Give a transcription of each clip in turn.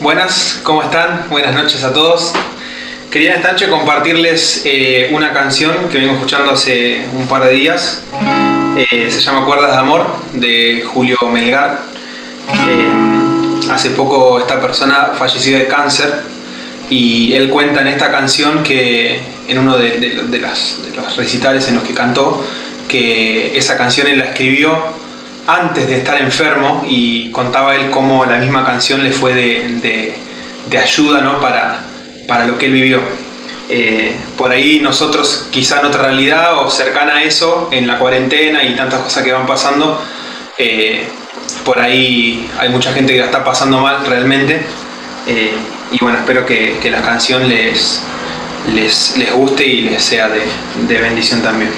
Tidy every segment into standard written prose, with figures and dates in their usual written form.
Buenas, ¿cómo están? Buenas noches a todos. Quería esta noche compartirles una canción que vengo escuchando hace un par de días. Se llama Cuerdas de Amor, de Julio Melgar. Hace poco esta persona falleció de cáncer y él cuenta en esta canción que en uno de los recitales en los que cantó, que esa canción él la escribió antes de estar enfermo, y contaba él cómo la misma canción le fue de ayuda, ¿no? para lo que él vivió. Por ahí nosotros, quizá en otra realidad o cercana a eso, en la cuarentena y tantas cosas que van pasando, por ahí hay mucha gente que la está pasando mal realmente, y bueno, espero que la canción les guste y les sea de bendición también.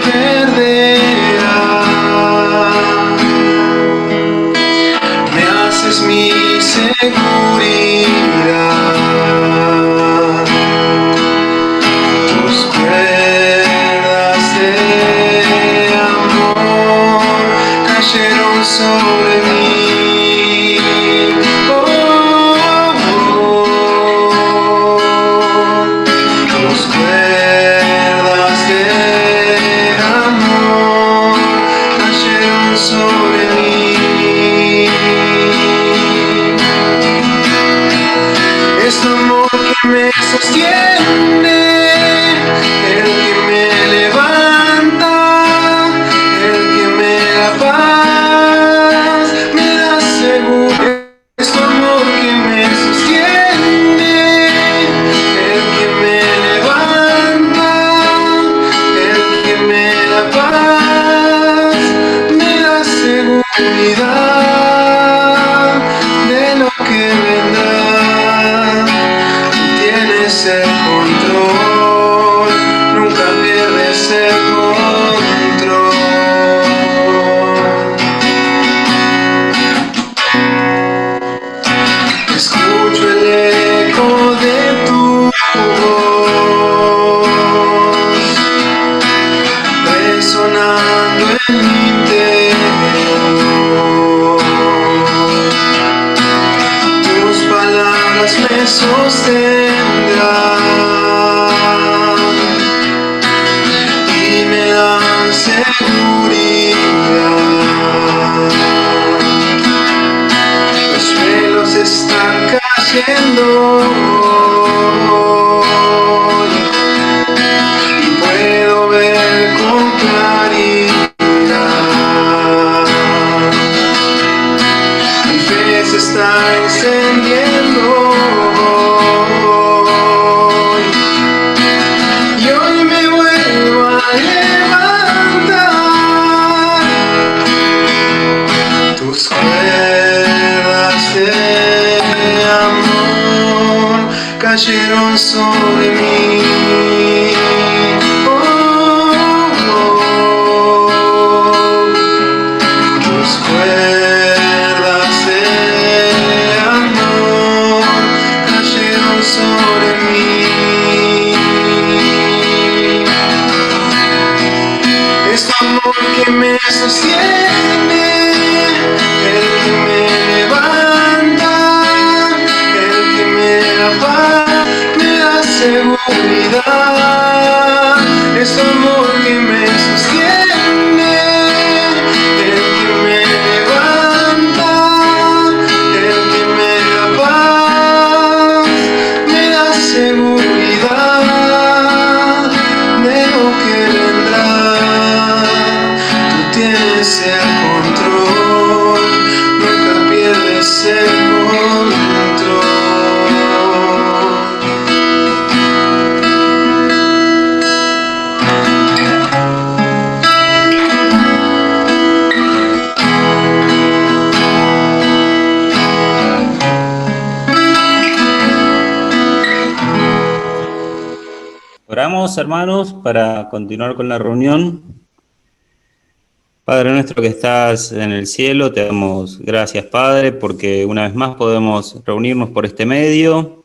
Perderá, me haces mi seguridad, tus cuerdas de amor cayeron sobre mí. Tus cuerdas de sobre mí. Es tu amor que me sostiene, el que me levanta, el que me da paz, me da seguridad. Es tu amor que me sostiene, el que me levanta, el que me da paz, seguridad de lo que vendrá. Tú tienes el control, nunca pierdes el control. Escucho el eco de tu voz resonando en mi interior. Me sostendrán y me dan seguridad. Los velos están cayendo y puedo ver con claridad. Mi fe se está encendiendo. Tus cuerdas de amor cayeron sobre mí. Tus cuerdas de amor cayeron sobre mí. Es tu amor que me sostiene, el que me levanta, el que me da paz, me da seguridad. Es tu amor que me sostiene, el que me levanta, el que me da paz, me da seguridad de lo que vendrá. Tú tienes el control, nunca pierdes el control. Oramos, hermanos, para continuar con la reunión. Padre nuestro que estás en el cielo, te damos gracias, Padre, porque una vez más podemos reunirnos por este medio,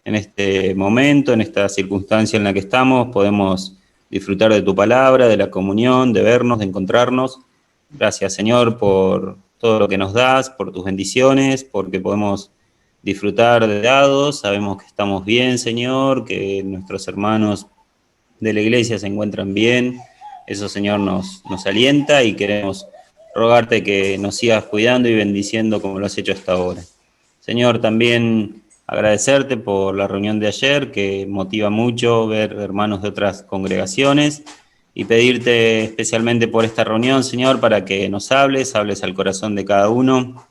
en este momento, en esta circunstancia en la que estamos, podemos disfrutar de tu palabra, de la comunión, de vernos, de encontrarnos. Gracias, Señor, por todo lo que nos das, por tus bendiciones, porque podemos disfrutar de dados. Sabemos que estamos bien, Señor, que nuestros hermanos de la iglesia se encuentran bien. Eso, Señor, nos alienta y queremos rogarte que nos sigas cuidando y bendiciendo como lo has hecho hasta ahora. Señor, también agradecerte por la reunión de ayer, que motiva mucho ver hermanos de otras congregaciones, y pedirte especialmente por esta reunión, Señor, para que nos hables al corazón de cada uno,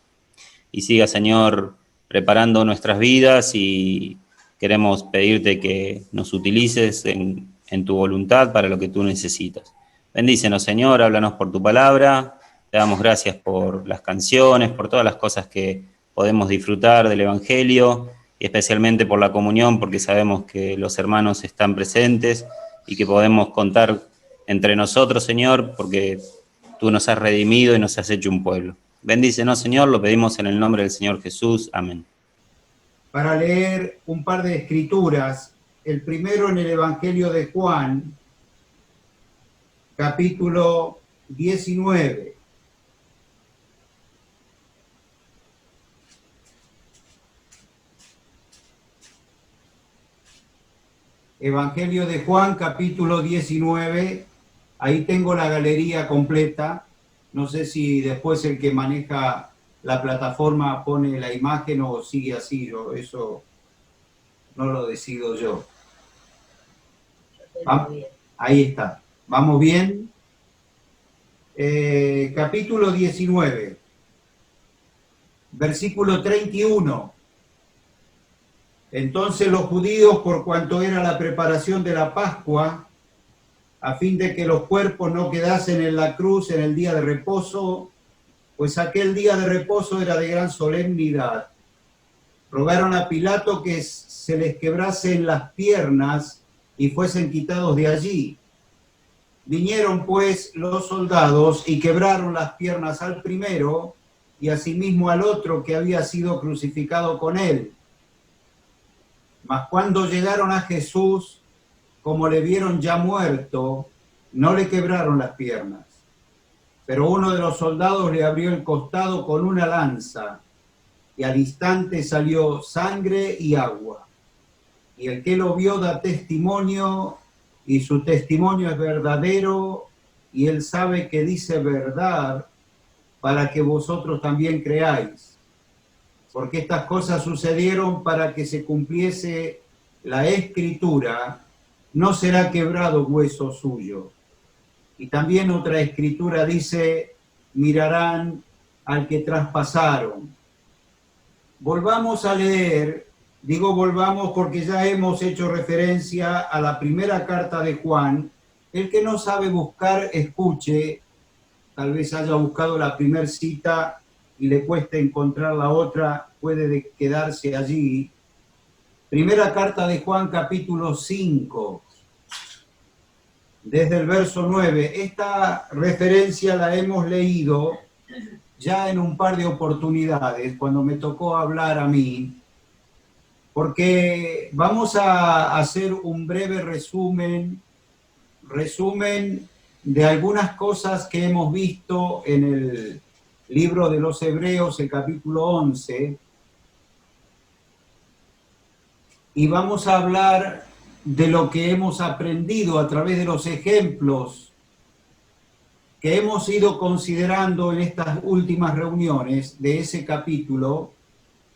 y siga, Señor, preparando nuestras vidas, y queremos pedirte que nos utilices en tu voluntad para lo que tú necesitas. Bendícenos, Señor, háblanos por tu palabra. Te damos gracias por las canciones, por todas las cosas que podemos disfrutar del Evangelio, y especialmente por la comunión, porque sabemos que los hermanos están presentes y que podemos contar entre nosotros, Señor, porque tú nos has redimido y nos has hecho un pueblo. Bendícenos, Señor, lo pedimos en el nombre del Señor Jesús. Amén. Para leer un par de escrituras, el primero en el Evangelio de Juan, capítulo 19. Evangelio de Juan, capítulo 19. Ahí tengo la galería completa. No sé si después el que maneja la plataforma pone la imagen o sigue así. Eso no lo decido yo. Ahí está. ¿Vamos bien? Capítulo 19, versículo 31. Entonces los judíos, por cuanto era la preparación de la Pascua, a fin de que los cuerpos no quedasen en la cruz en el día de reposo, pues aquel día de reposo era de gran solemnidad, rogaron a Pilato que se les quebrasen las piernas y fuesen quitados de allí. Vinieron pues los soldados y quebraron las piernas al primero y asimismo al otro que había sido crucificado con él. Mas cuando llegaron a Jesús, como le vieron ya muerto, no le quebraron las piernas. Pero uno de los soldados le abrió el costado con una lanza, y al instante salió sangre y agua. Y el que lo vio da testimonio, y su testimonio es verdadero, y él sabe que dice verdad, para que vosotros también creáis. Porque estas cosas sucedieron para que se cumpliese la Escritura, no será quebrado hueso suyo. Y también otra escritura dice, mirarán al que traspasaron. Volvamos a leer, digo volvamos porque ya hemos hecho referencia a la primera carta de Juan. El que no sabe buscar, escuche, tal vez haya buscado la primera cita y le cueste encontrar la otra, puede quedarse allí. Primera carta de Juan, capítulo 5. Desde el verso 9, esta referencia la hemos leído ya en un par de oportunidades, cuando me tocó hablar a mí, porque vamos a hacer un breve resumen de algunas cosas que hemos visto en el libro de los Hebreos, el capítulo 11, y vamos a hablar de lo que hemos aprendido a través de los ejemplos que hemos ido considerando en estas últimas reuniones de ese capítulo,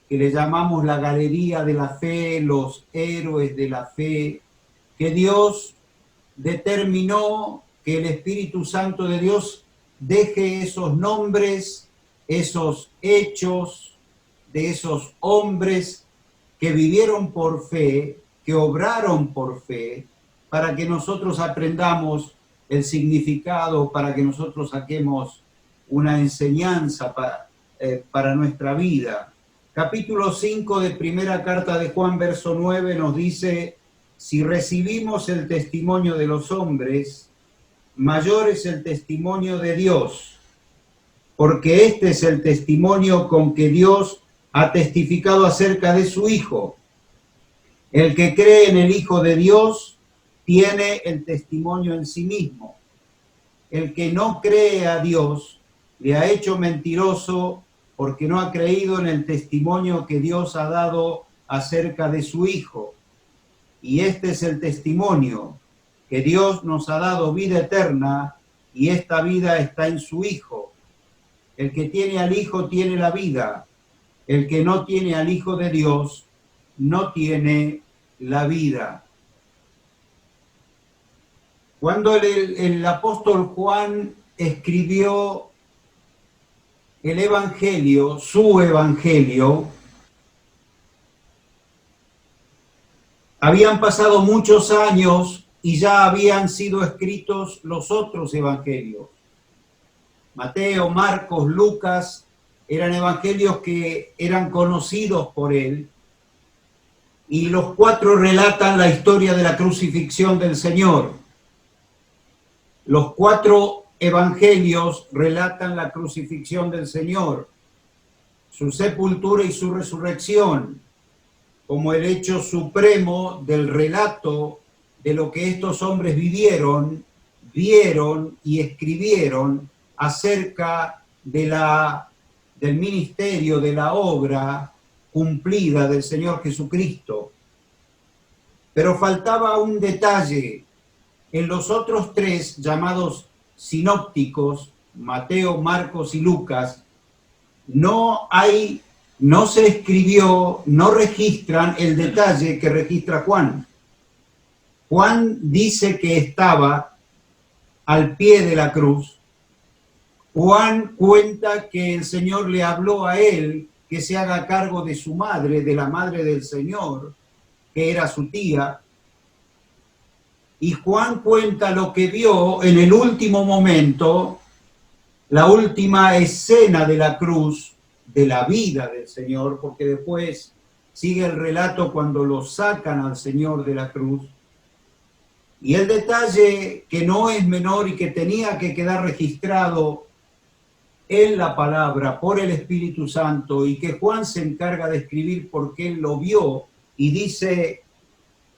que le llamamos la galería de la fe, los héroes de la fe, que Dios determinó que el Espíritu Santo de Dios deje esos nombres, esos hechos de esos hombres que vivieron por fe, que obraron por fe, para que nosotros aprendamos el significado, para que nosotros saquemos una enseñanza para nuestra vida. Capítulo 5 de primera carta de Juan, verso 9, nos dice, si recibimos el testimonio de los hombres, mayor es el testimonio de Dios, porque este es el testimonio con que Dios ha testificado acerca de su Hijo. El que cree en el Hijo de Dios tiene el testimonio en sí mismo. El que no cree a Dios le ha hecho mentiroso porque no ha creído en el testimonio que Dios ha dado acerca de su Hijo. Y este es el testimonio, que Dios nos ha dado vida eterna y esta vida está en su Hijo. El que tiene al Hijo tiene la vida. El que no tiene al Hijo de Dios no tiene la vida. Cuando el apóstol Juan escribió el Evangelio, su Evangelio, habían pasado muchos años y ya habían sido escritos los otros evangelios. Mateo, Marcos, Lucas eran evangelios que eran conocidos por él y los cuatro relatan la historia de la crucifixión del Señor. Los cuatro evangelios relatan la crucifixión del Señor, su sepultura y su resurrección, como el hecho supremo del relato de lo que estos hombres vivieron, vieron y escribieron acerca de del ministerio, de la obra cumplida del Señor Jesucristo. Pero faltaba un detalle. En los otros tres, llamados sinópticos, Mateo, Marcos y Lucas, no se escribió, no registran el detalle que registra Juan. Juan dice que estaba al pie de la cruz. Juan cuenta que el Señor le habló a él que se haga cargo de su madre, de la madre del Señor, que era su tía. Y Juan cuenta lo que vio en el último momento, la última escena de la cruz, de la vida del Señor, porque después sigue el relato cuando lo sacan al Señor de la cruz. Y el detalle que no es menor y que tenía que quedar registrado en la palabra por el Espíritu Santo y que Juan se encarga de escribir porque él lo vio y dice: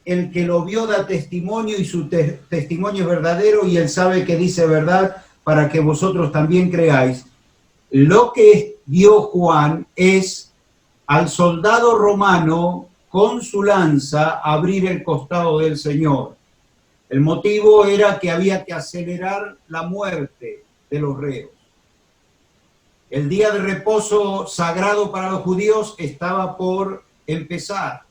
el que lo vio da testimonio y su testimonio es verdadero y él sabe que dice verdad para que vosotros también creáis. Lo que vio Juan es al soldado romano con su lanza abrir el costado del Señor. El motivo era que había que acelerar la muerte de los reos. El día de reposo sagrado para los judíos estaba por empezar.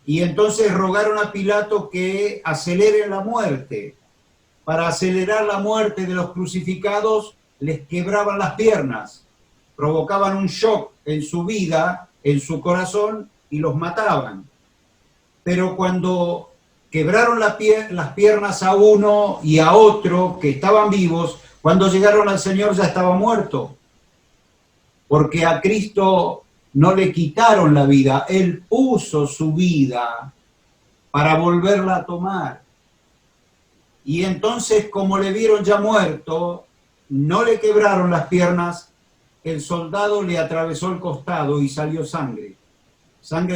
Y entonces rogaron a Pilato que acelere la muerte. Para acelerar la muerte de los crucificados, les quebraban las piernas, provocaban un shock en su vida, en su corazón, y los mataban. Pero cuando quebraron las piernas a uno y a otro que estaban vivos, cuando llegaron al Señor ya estaba muerto. Porque a Cristo no le quitaron la vida, Él puso su vida para volverla a tomar. Y entonces, como le vieron ya muerto, no le quebraron las piernas, el soldado le atravesó el costado y salió sangre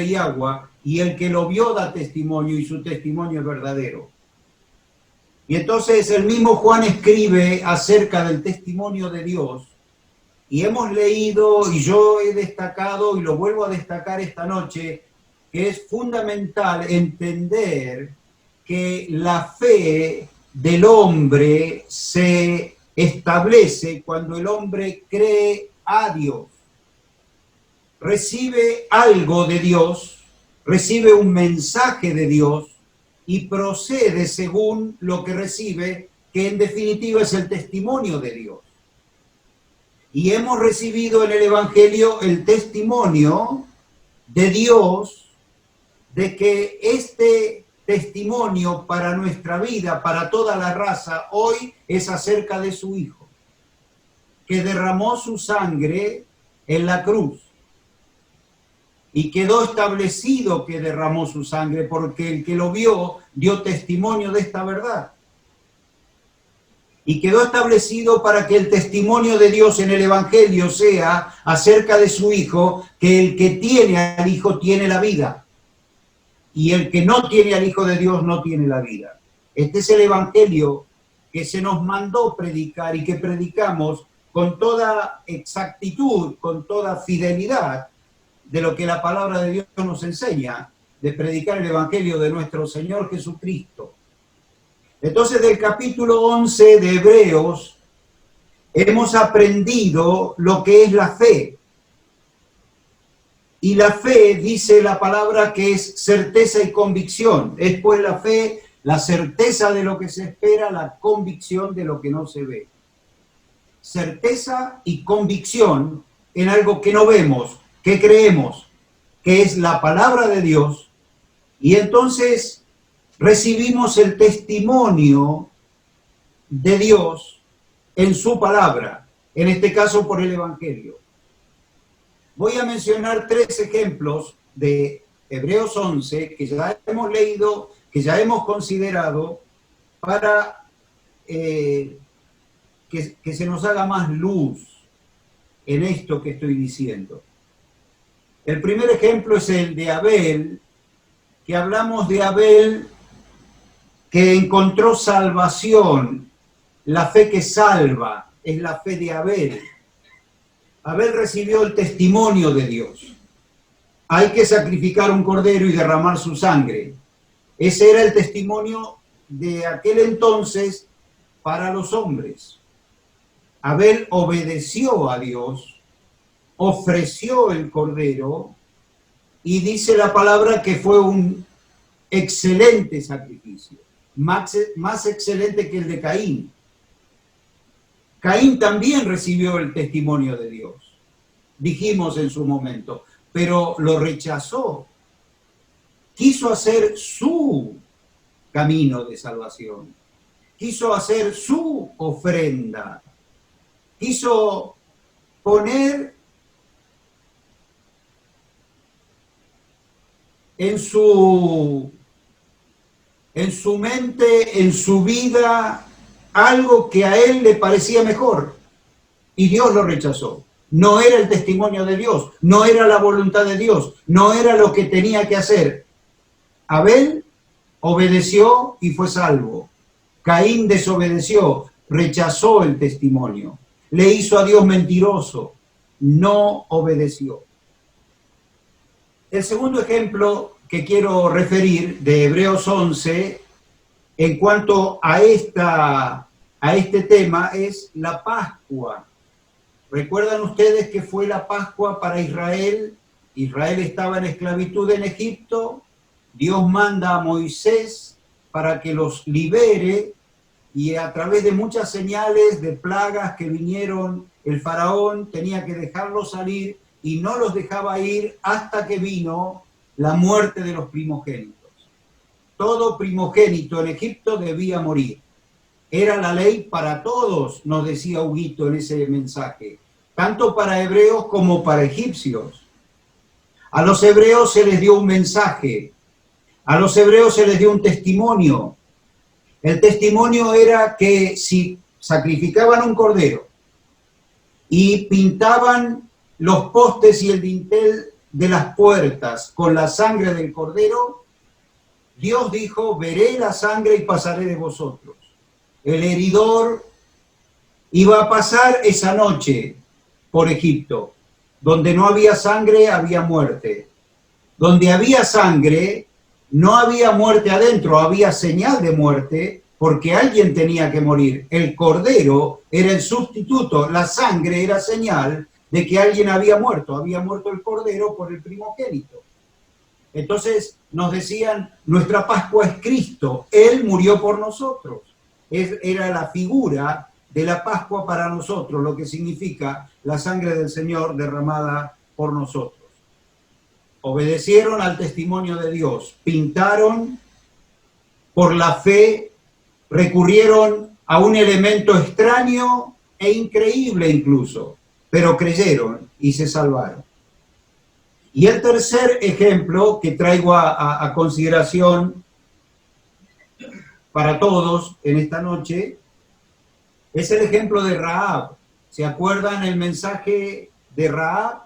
y agua, y el que lo vio da testimonio y su testimonio es verdadero. Y entonces el mismo Juan escribe acerca del testimonio de Dios, y hemos leído, y yo he destacado, y lo vuelvo a destacar esta noche, que es fundamental entender que la fe del hombre se establece cuando el hombre cree a Dios. Recibe algo de Dios, recibe un mensaje de Dios y procede según lo que recibe, que en definitiva es el testimonio de Dios. Y hemos recibido en el Evangelio el testimonio de Dios de que este testimonio para nuestra vida, para toda la raza, hoy es acerca de su Hijo, que derramó su sangre en la cruz. y quedó establecido que derramó su sangre, porque el que lo vio dio testimonio de esta verdad. Y quedó establecido para que el testimonio de Dios en el Evangelio sea acerca de su Hijo, que el que tiene al Hijo tiene la vida, y el que no tiene al Hijo de Dios no tiene la vida. Este es el Evangelio que se nos mandó predicar y que predicamos con toda exactitud, con toda fidelidad de lo que la palabra de Dios nos enseña, de predicar el Evangelio de nuestro Señor Jesucristo. Entonces, del capítulo 11 de Hebreos, hemos aprendido lo que es la fe. Y la fe, dice la palabra, que es certeza y convicción. Es pues la fe, la certeza de lo que se espera, la convicción de lo que no se ve. Certeza y convicción en algo que no vemos, que creemos, que es la palabra de Dios. Y entonces recibimos el testimonio de Dios en su palabra, en este caso por el Evangelio. Voy a mencionar 3 ejemplos de Hebreos 11 que ya hemos leído, que ya hemos considerado, para que se nos haga más luz en esto que estoy diciendo. El primer ejemplo es el de Abel, que hablamos de Abel que encontró salvación, la fe que salva, es la fe de Abel. Abel recibió el testimonio de Dios. Hay que sacrificar un cordero y derramar su sangre. Ese era el testimonio de aquel entonces para los hombres. Abel obedeció a Dios, ofreció el cordero y dice la palabra que fue un excelente sacrificio, más excelente que el de Caín. Caín también recibió el testimonio de Dios, dijimos en su momento, pero lo rechazó. Quiso hacer su camino de salvación, quiso hacer su ofrenda, quiso poner en su mente, en su vida, algo que a él le parecía mejor, y Dios lo rechazó. No era el testimonio de Dios, no era la voluntad de Dios, no era lo que tenía que hacer. Abel obedeció y fue salvo. Caín desobedeció, rechazó el testimonio, le hizo a Dios mentiroso, no obedeció. El segundo ejemplo que quiero referir de Hebreos 11 en cuanto a este tema es la Pascua. ¿Recuerdan ustedes que fue la Pascua para Israel? Israel estaba en esclavitud en Egipto. Dios manda a Moisés para que los libere y a través de muchas señales de plagas que vinieron, el faraón tenía que dejarlos salir y no los dejaba ir hasta que vino la muerte de los primogénitos. Todo primogénito en Egipto debía morir. Era la ley para todos, nos decía Huguito en ese mensaje, tanto para hebreos como para egipcios. A los hebreos se les dio un mensaje, a los hebreos se les dio un testimonio. El testimonio era que si sacrificaban un cordero y pintaban los postes y el dintel de las puertas con la sangre del cordero, Dios dijo, veré la sangre y pasaré de vosotros. El heridor iba a pasar esa noche por Egipto. Donde no había sangre, había muerte. Donde había sangre, no había muerte adentro, había señal de muerte, porque alguien tenía que morir. El cordero era el sustituto, la sangre era señal de que alguien había muerto el cordero por el primogénito. Entonces nos decían, nuestra Pascua es Cristo, Él murió por nosotros. Era la figura de la Pascua para nosotros, lo que significa la sangre del Señor derramada por nosotros. Obedecieron al testimonio de Dios, pintaron por la fe, recurrieron a un elemento extraño e increíble incluso, pero creyeron y se salvaron. Y el tercer ejemplo que traigo a consideración para todos en esta noche es el ejemplo de Rahab. ¿Se acuerdan el mensaje de Rahab?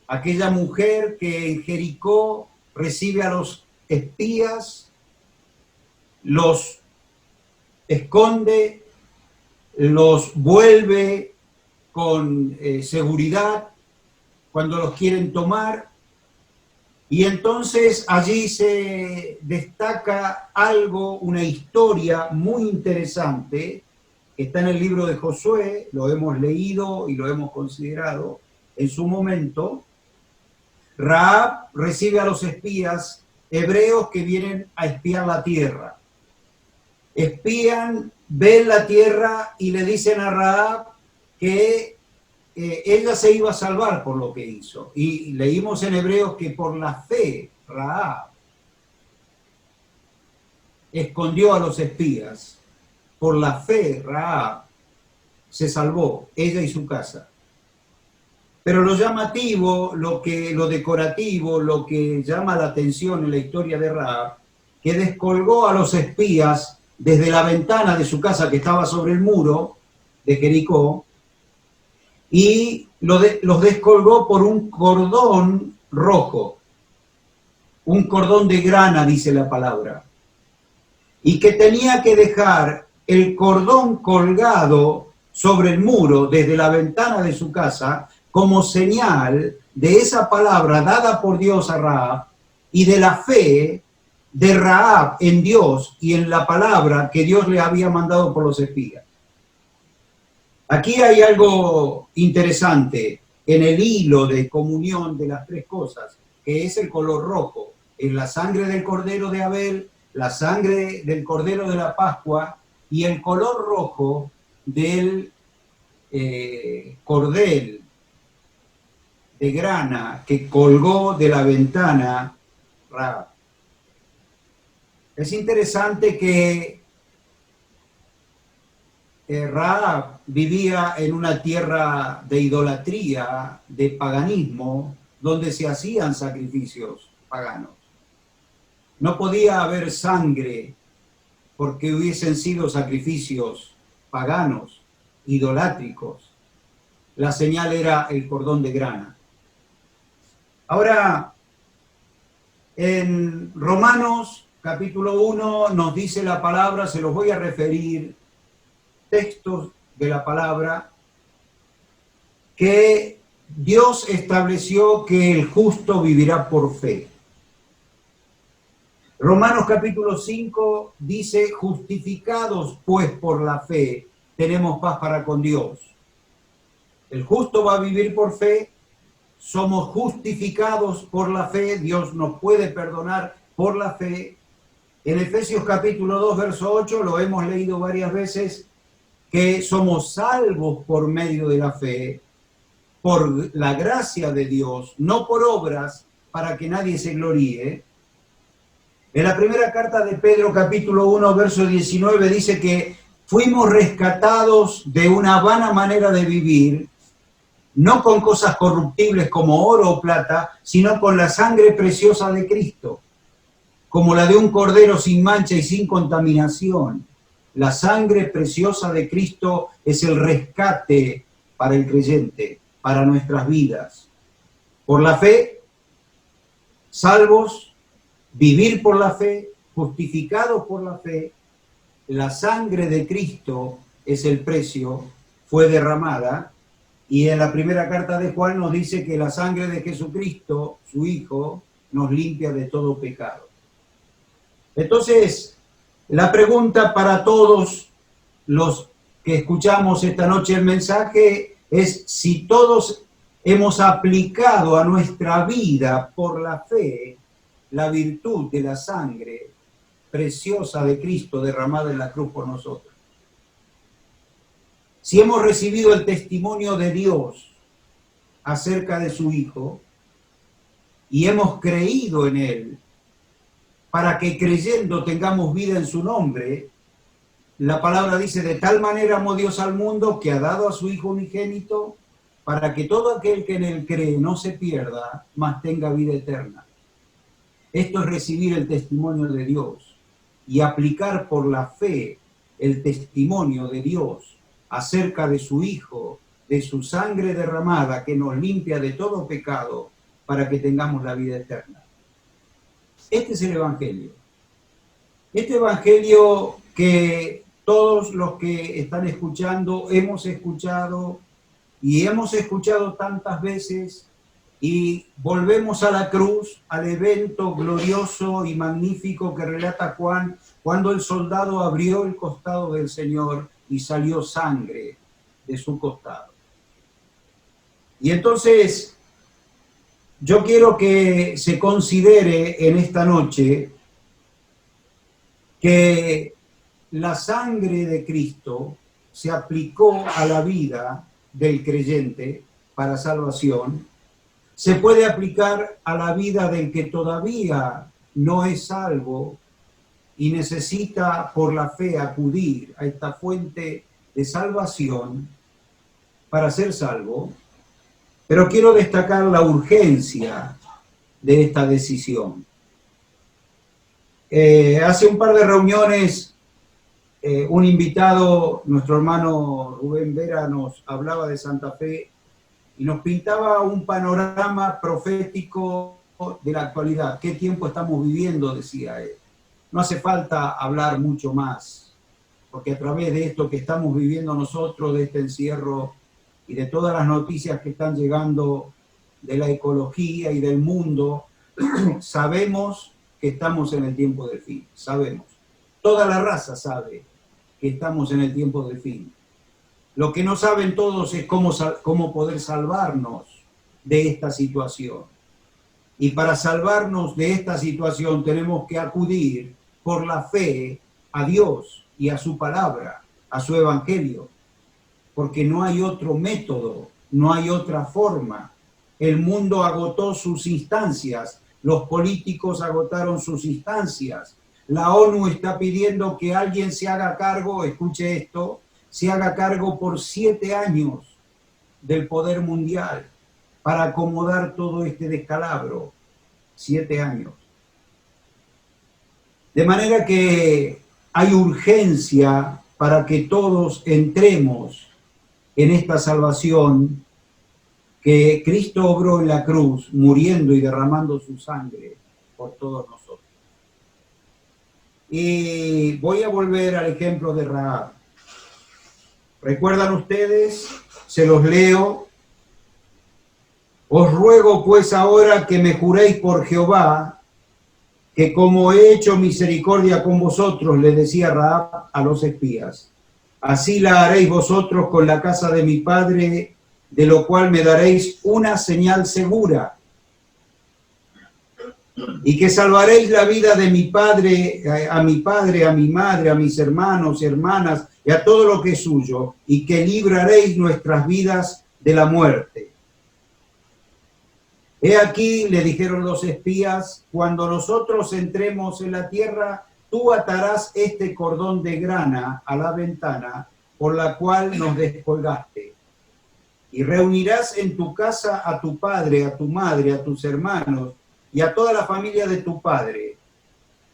Aquella mujer que en Jericó recibe a los espías, los esconde, los vuelve con seguridad cuando los quieren tomar. Y entonces allí se destaca algo, una historia muy interesante, que está en el libro de Josué, lo hemos leído y lo hemos considerado en su momento. Rahab recibe a los espías hebreos que vienen a espiar la tierra. Espían, ven la tierra y le dicen a Rahab que ella se iba a salvar por lo que hizo. Y leímos en Hebreos que por la fe Rahab escondió a los espías. Por la fe Rahab se salvó, ella y su casa. Pero lo llamativo, lo decorativo, lo que llama la atención en la historia de Rahab, que descolgó a los espías desde la ventana de su casa que estaba sobre el muro de Jericó, y los descolgó por un cordón rojo, un cordón de grana, dice la palabra, y que tenía que dejar el cordón colgado sobre el muro desde la ventana de su casa como señal de esa palabra dada por Dios a Rahab y de la fe de Rahab en Dios y en la palabra que Dios le había mandado por los espías. Aquí hay algo interesante en el hilo de comunión de las tres cosas, que es el color rojo, en la sangre del cordero de Abel, la sangre del cordero de la Pascua y el color rojo del cordel de grana que colgó de la ventana Rahab. Es interesante que Rahab vivía en una tierra de idolatría, de paganismo, donde se hacían sacrificios paganos. No podía haber sangre porque hubiesen sido sacrificios paganos, idolátricos. La señal era el cordón de grana. Ahora, en Romanos capítulo 1 nos dice la palabra, se los voy a referir, textos de la palabra, que Dios estableció que el justo vivirá por fe. Romanos capítulo 5 dice, justificados pues por la fe, tenemos paz para con Dios. El justo va a vivir por fe, somos justificados por la fe, Dios nos puede perdonar por la fe. En Efesios capítulo 2, verso 8, lo hemos leído varias veces, que somos salvos por medio de la fe, por la gracia de Dios, no por obras, para que nadie se gloríe. En la primera carta de Pedro, capítulo 1, verso 19, dice que fuimos rescatados de una vana manera de vivir, no con cosas corruptibles como oro o plata, sino con la sangre preciosa de Cristo, como la de un cordero sin mancha y sin contaminación. La sangre preciosa de Cristo es el rescate para el creyente, para nuestras vidas. Por la fe, salvos, vivir por la fe, justificados por la fe, la sangre de Cristo es el precio, fue derramada, y en la primera carta de Juan nos dice que la sangre de Jesucristo, su Hijo, nos limpia de todo pecado. Entonces, la pregunta para todos los que escuchamos esta noche el mensaje es si todos hemos aplicado a nuestra vida por la fe la virtud de la sangre preciosa de Cristo derramada en la cruz por nosotros. Si hemos recibido el testimonio de Dios acerca de su Hijo y hemos creído en Él, para que creyendo tengamos vida en su nombre, la palabra dice, de tal manera amó Dios al mundo que ha dado a su Hijo unigénito, para que todo aquel que en él cree no se pierda, mas tenga vida eterna. Esto es recibir el testimonio de Dios y aplicar por la fe el testimonio de Dios acerca de su Hijo, de su sangre derramada que nos limpia de todo pecado para que tengamos la vida eterna. Este es el Evangelio. Este Evangelio que todos los que están escuchando hemos escuchado y hemos escuchado tantas veces, y volvemos a la cruz, al evento glorioso y magnífico que relata Juan, cuando el soldado abrió el costado del Señor y salió sangre de su costado. Y entonces, yo quiero que se considere en esta noche que la sangre de Cristo se aplicó a la vida del creyente para salvación, se puede aplicar a la vida del que todavía no es salvo y necesita por la fe acudir a esta fuente de salvación para ser salvo, pero quiero destacar la urgencia de esta decisión. Hace un par de reuniones, un invitado, nuestro hermano Rubén Vera, nos hablaba de Santa Fe y nos pintaba un panorama profético de la actualidad. ¿Qué tiempo estamos viviendo?, decía él. No hace falta hablar mucho más, porque a través de esto que estamos viviendo nosotros, de este encierro y de todas las noticias que están llegando de la ecología y del mundo, sabemos que estamos en el tiempo del fin, sabemos. Toda la raza sabe que estamos en el tiempo del fin. Lo que no saben todos es cómo poder salvarnos de esta situación. Y para salvarnos de esta situación tenemos que acudir por la fe a Dios y a su palabra, a su evangelio. Porque no hay otro método, no hay otra forma. El mundo agotó sus instancias, los políticos agotaron sus instancias. La ONU está pidiendo que alguien se haga cargo, escuche esto, se haga cargo por 7 años del poder mundial para acomodar todo este descalabro. 7 años. De manera que hay urgencia para que todos entremos en esta salvación que Cristo obró en la cruz, muriendo y derramando su sangre por todos nosotros. Y voy a volver al ejemplo de Rahab. ¿Recuerdan ustedes? Se los leo. Os ruego pues ahora que me juréis por Jehová, que como he hecho misericordia con vosotros, le decía Rahab a los espías, así la haréis vosotros con la casa de mi padre, de lo cual me daréis una señal segura, y que salvaréis la vida de mi padre, a mi madre, a mis hermanos y hermanas, y a todo lo que es suyo, y que libraréis nuestras vidas de la muerte. He aquí, le dijeron los espías, cuando nosotros entremos en la tierra, tú atarás este cordón de grana a la ventana por la cual nos descolgaste, y reunirás en tu casa a tu padre, a tu madre, a tus hermanos, y a toda la familia de tu padre.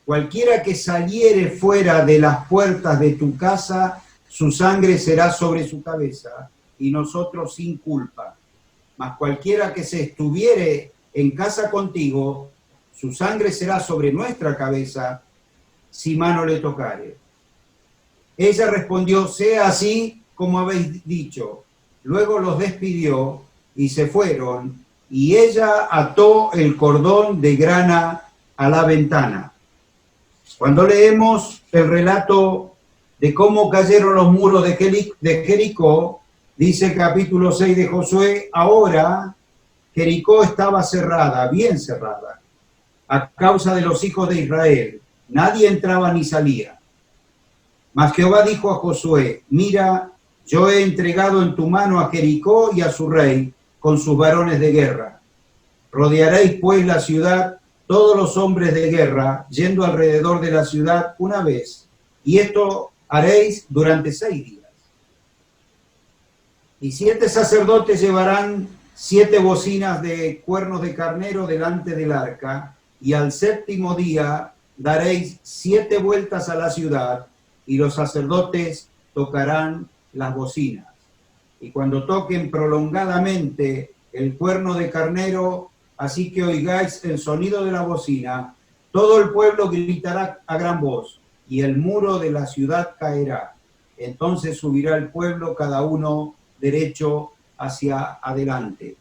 Cualquiera que saliere fuera de las puertas de tu casa, su sangre será sobre su cabeza, y nosotros sin culpa. Mas cualquiera que se estuviere en casa contigo, su sangre será sobre nuestra cabeza, si mano le tocare. Ella respondió, sea así como habéis dicho. Luego los despidió y se fueron, y ella ató el cordón de grana a la ventana. Cuando leemos el relato de cómo cayeron los muros de Jericó, dice el capítulo 6 de Josué, ahora Jericó estaba cerrada, bien cerrada, a causa de los hijos de Israel. Nadie entraba ni salía. Mas Jehová dijo a Josué, mira, yo he entregado en tu mano a Jericó y a su rey, con sus varones de guerra. Rodearéis pues la ciudad, todos los hombres de guerra, yendo alrededor de la ciudad una vez, y esto haréis durante 6 días. Y 7 sacerdotes llevarán 7 bocinas de cuernos de carnero delante del arca, y al 7º día daréis 7 vueltas a la ciudad, y los sacerdotes tocarán las bocinas. Y cuando toquen prolongadamente el cuerno de carnero, así que oigáis el sonido de la bocina, todo el pueblo gritará a gran voz, y el muro de la ciudad caerá. Entonces subirá el pueblo, cada uno derecho hacia adelante.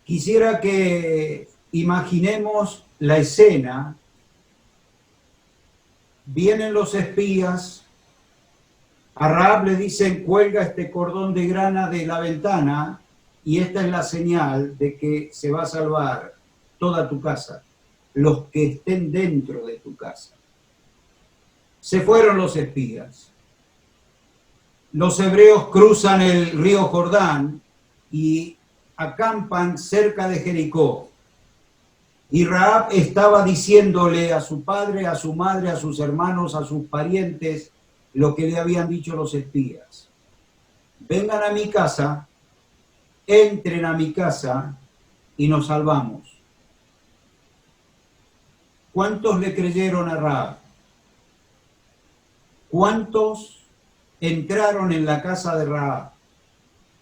Quisiera que imaginemos la escena. Vienen los espías, a Rahab le dicen: cuelga este cordón de grana de la ventana, y esta es la señal de que se va a salvar toda tu casa, los que estén dentro de tu casa. Se fueron los espías. Los hebreos cruzan el río Jordán y acampan cerca de Jericó. Y Rahab estaba diciéndole a su padre, a su madre, a sus hermanos, a sus parientes, lo que le habían dicho los espías. Vengan a mi casa, entren a mi casa y nos salvamos. ¿Cuántos le creyeron a Rahab? ¿Cuántos entraron en la casa de Rahab?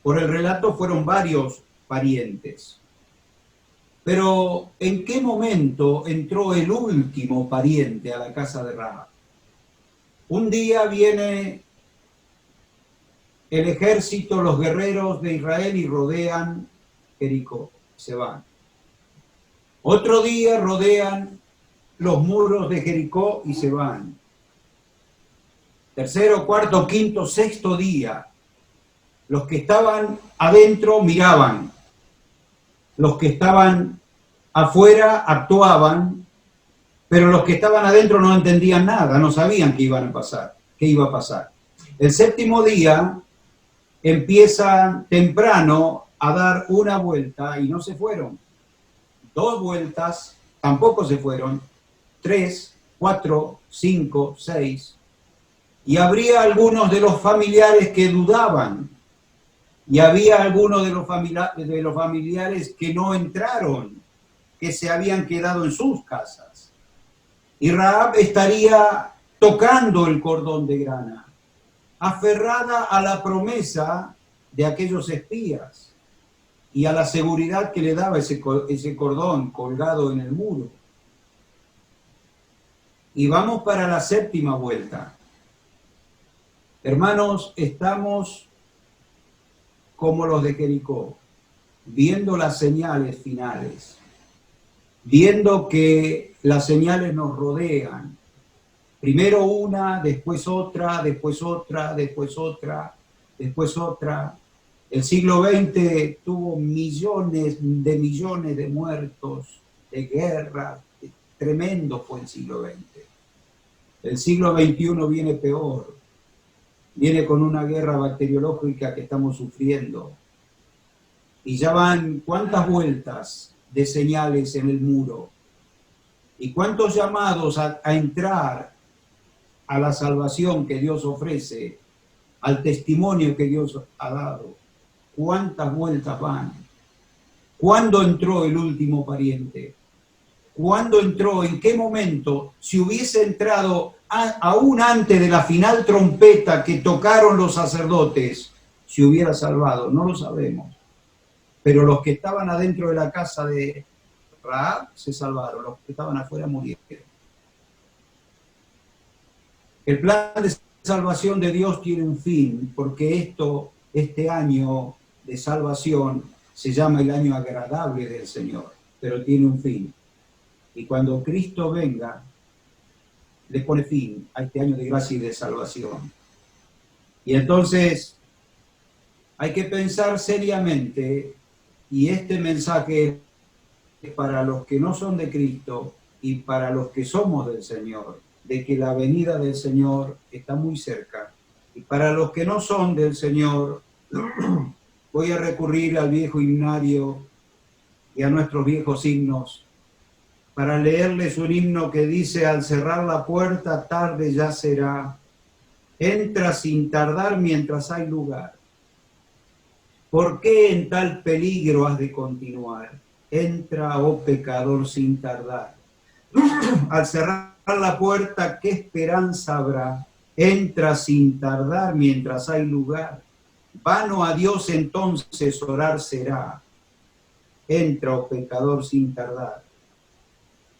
Por el relato fueron varios parientes. Pero ¿en qué momento entró el último pariente a la casa de Rahab? Un día viene el ejército, los guerreros de Israel, y rodean Jericó, se van. Otro día rodean los muros de Jericó y se van. Tercero, cuarto, quinto, sexto día, los que estaban adentro miraban, los que estaban afuera actuaban, pero los que estaban adentro no entendían nada, no sabían qué iba a pasar. El 7º día empiezan temprano a dar una vuelta y no se fueron. 2 vueltas, tampoco se fueron. 3, 4, 5, 6. Y habría algunos de los familiares que dudaban. Y había algunos de los familiares que no entraron, que se habían quedado en sus casas. Y Rahab estaría tocando el cordón de grana, aferrada a la promesa de aquellos espías y a la seguridad que le daba ese cordón colgado en el muro. Y vamos para la 7ª vuelta. Hermanos, estamos como los de Jericó, viendo las señales finales, viendo que las señales nos rodean. Primero una, después otra, después otra, después otra, después otra. El siglo XX tuvo millones de muertos, de guerras. Tremendo fue el siglo XX. El siglo XXI viene peor. Viene con una guerra bacteriológica que estamos sufriendo. Y ya van cuántas vueltas de señales en el muro. Y cuántos llamados a entrar a la salvación que Dios ofrece, al testimonio que Dios ha dado. Cuántas vueltas van. ¿Cuándo entró el último pariente? ¿Cuándo entró? ¿En qué momento? Si hubiese entrado aún antes de la final trompeta que tocaron los sacerdotes, se hubiera salvado, no lo sabemos. Pero los que estaban adentro de la casa de Rahab se salvaron, los que estaban afuera murieron. El plan de salvación de Dios tiene un fin, porque este año de salvación se llama el año agradable del Señor, pero tiene un fin. Y cuando Cristo venga, le pone fin a este año de gracia y de salvación. Y entonces hay que pensar seriamente, y este mensaje es para los que no son de Cristo y para los que somos del Señor, de que la venida del Señor está muy cerca. Y para los que no son del Señor, voy a recurrir al viejo himnario y a nuestros viejos himnos para leerles un himno que dice: al cerrar la puerta tarde ya será, Entra sin tardar mientras hay lugar. ¿Por qué en tal peligro has de continuar? Entra, oh pecador, sin tardar. Al cerrar la puerta, ¿qué esperanza habrá? Entra sin tardar mientras hay lugar. Vano a Dios entonces orar será. Entra, oh pecador, sin tardar.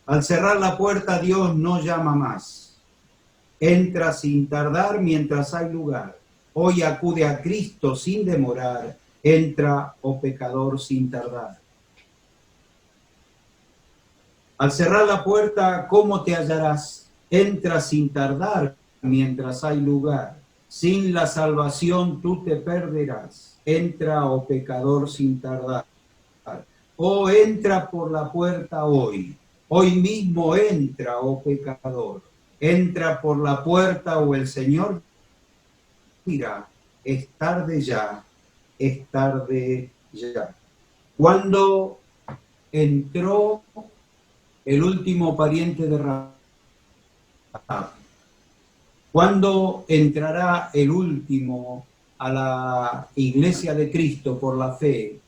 Al cerrar la puerta, Dios no llama más. Entra sin tardar mientras hay lugar. Hoy acude a Cristo sin demorar. Entra, oh pecador, sin tardar. Al cerrar la puerta, ¿cómo te hallarás? Entra sin tardar mientras hay lugar. Sin la salvación tú te perderás. Entra, oh pecador, sin tardar. Oh, entra por la puerta hoy. Hoy mismo entra, oh pecador. Entra por la puerta o el Señor dirá, es tarde ya, es tarde ya. Cuando entró el último pariente de Rahab, ¿cuándo entrará el último a la iglesia de Cristo por la fe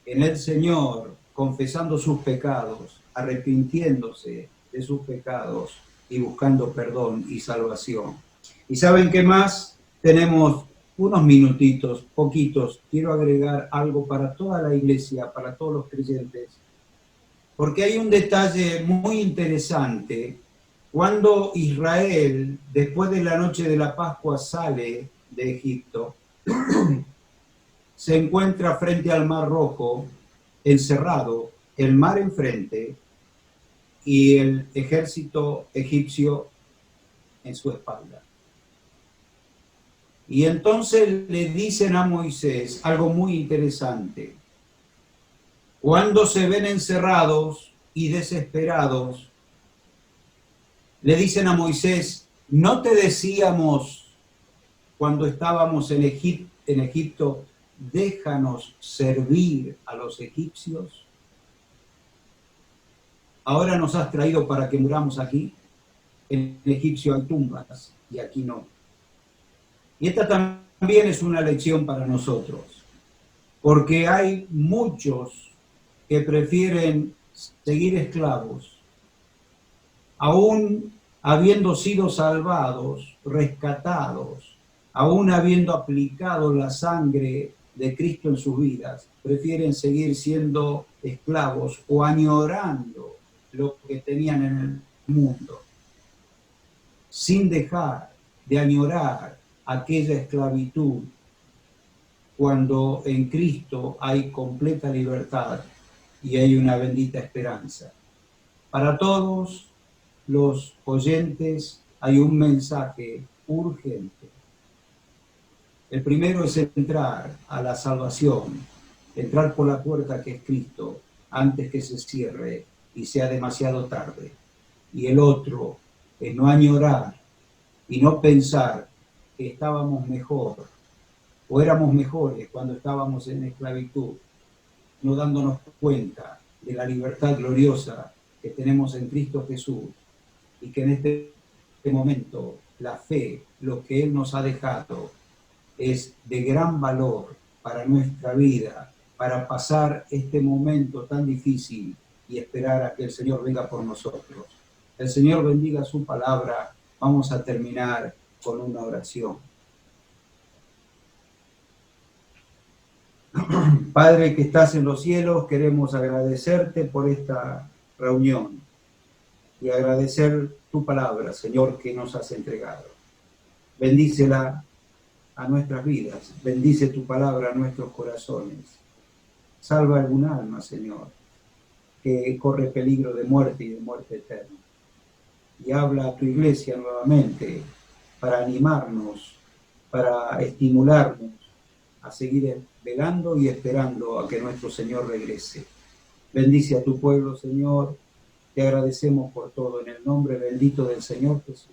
en el Señor, confesando sus pecados, arrepintiéndose de sus pecados y buscando perdón y salvación? ¿Y saben qué más? Tenemos unos minutitos, poquitos. Quiero agregar algo para toda la iglesia, para todos los creyentes, porque hay un detalle muy interesante. Cuando Israel, después de la noche de la Pascua, sale de Egipto, se encuentra frente al Mar Rojo, encerrado, el mar enfrente y el ejército egipcio en su espalda. Y entonces le dicen a Moisés algo muy interesante. Cuando se ven encerrados y desesperados, le dicen a Moisés, ¿no te decíamos cuando estábamos en Egipto, déjanos servir a los egipcios? Ahora nos has traído para que muramos aquí. En Egipcio hay tumbas y aquí no. Y esta también es una lección para nosotros, porque hay muchos que prefieren seguir esclavos, aún habiendo sido salvados, rescatados, aún habiendo aplicado la sangre de Cristo en sus vidas, prefieren seguir siendo esclavos o añorando lo que tenían en el mundo, sin dejar de añorar aquella esclavitud cuando en Cristo hay completa libertad y hay una bendita esperanza. Para todos los oyentes hay un mensaje urgente. El primero es entrar a la salvación, entrar por la puerta que es Cristo antes que se cierre y sea demasiado tarde. Y el otro es no añorar y no pensar que estábamos mejor o éramos mejores cuando estábamos en esclavitud, no dándonos cuenta de la libertad gloriosa que tenemos en Cristo Jesús y que en este momento la fe, lo que Él nos ha dejado, es de gran valor para nuestra vida, para pasar este momento tan difícil y esperar a que el Señor venga por nosotros. El Señor bendiga su palabra. Vamos a terminar con una oración. Padre que estás en los cielos, queremos agradecerte por esta reunión y agradecer tu palabra, Señor, que nos has entregado. Bendícela a nuestras vidas, bendice tu palabra a nuestros corazones. Salva algún alma, Señor, que corre peligro de muerte y de muerte eterna. Y habla a tu iglesia nuevamente para animarnos, para estimularnos a seguir velando y esperando a que nuestro Señor regrese. Bendice a tu pueblo, Señor. Te agradecemos por todo en el nombre bendito del Señor Jesús.